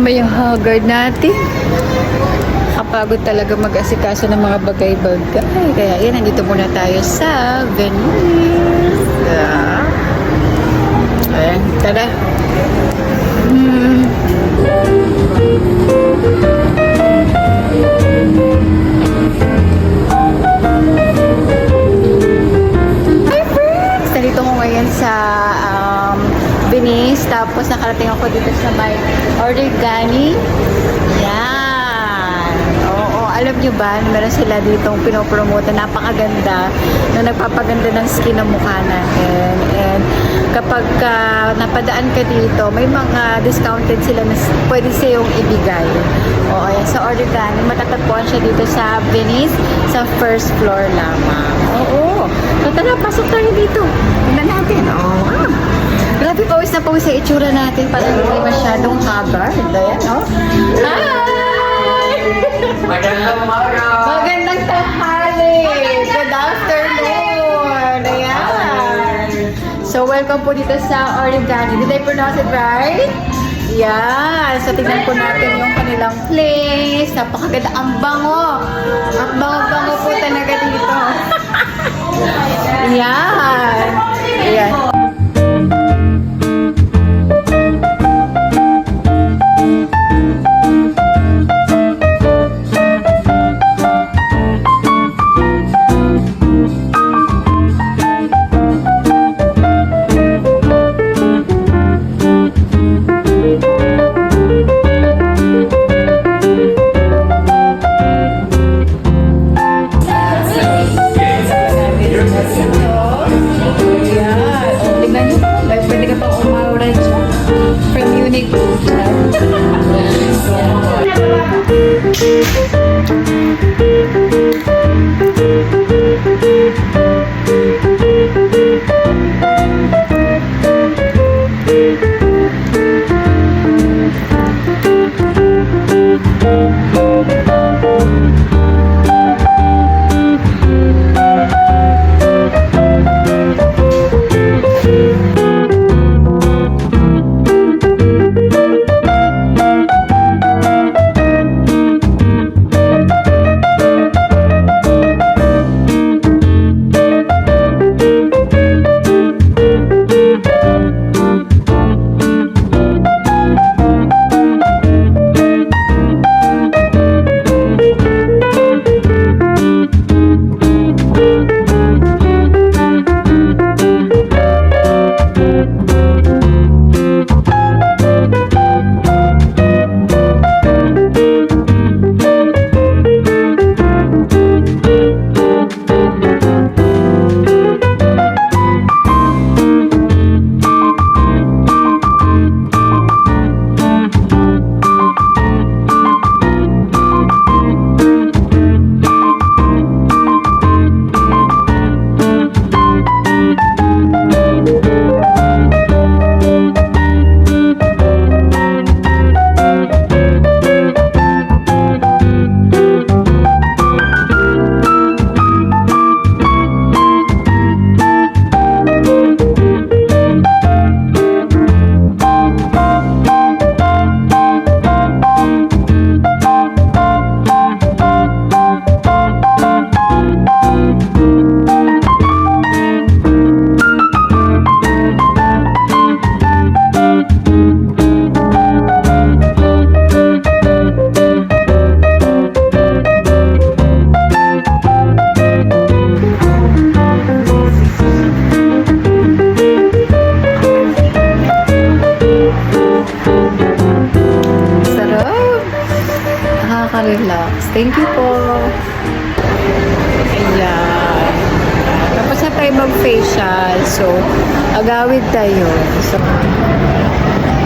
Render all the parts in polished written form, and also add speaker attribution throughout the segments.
Speaker 1: naman yung haggard natin. Kapagod talaga mag-asikaso ng mga bagay-bagay. Kaya yan, nandito muna tayo sa Venice. Ayan, tara. Hi friends! Nandito ko ngayon sa Venice. Tapos nakarating ako dito sa may Origami. Yan. Oo, alam nyo ba, meron sila ditong pinopromote na napakaganda na nagpapaganda ng skin ng mukha natin. And kapag napadaan ka dito, may mga discounted sila na pwede sa'yong ibigay. Oo, ayan, sa Origami. Matatagpuan siya dito sa Venice, sa first floor lamang. Oo. So tara, pasok tayo dito. Tingnan natin. Oo. Grabe, pawis na pawis sa itsura natin. Parang hindi masyadong haggard. Ayan, no? Hi!
Speaker 2: Magandang umaga!
Speaker 1: Magandang tanghali! Good afternoon! Ayan! So, welcome po dito sa Origami. Did I pronounce it right? Yeah. So, tignan po natin yung kanilang place. Napakaganda. Ang bango! Ang bango-bango po talaga dito. Ayan! Ayan. Relax. Thank you po. Ayan. Tapos na tayo mag-facial. So, agawid tayo. So,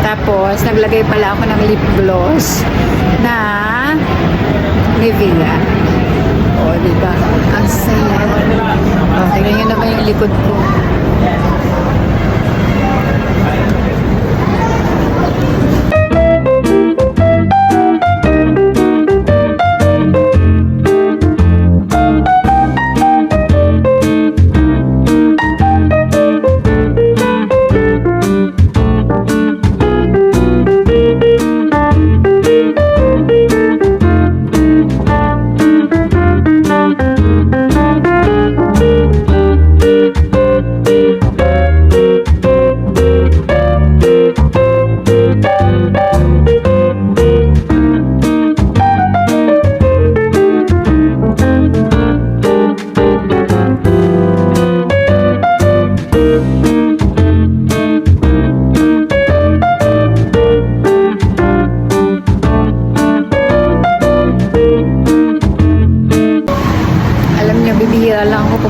Speaker 1: tapos, naglagay pala ako ng lip gloss na Nivea. O, diba? Ang saya. O, tignan nyo naman yung likod ko.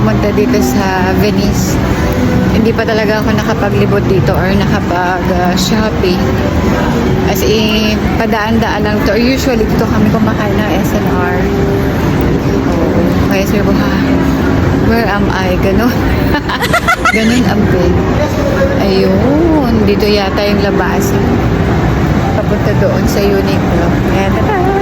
Speaker 1: pumunta dito sa Venice. Hindi pa talaga ako nakapaglibot dito or nakapag-shopping. As in, padaan-daan lang to. Or usually, dito kami kumakain ng SNR. Kaya sir, where am I? Ganon. Ganon ang bed. Ayun. Dito yata yung labas. Papunta doon sa Uniqlo. Ayan, tata!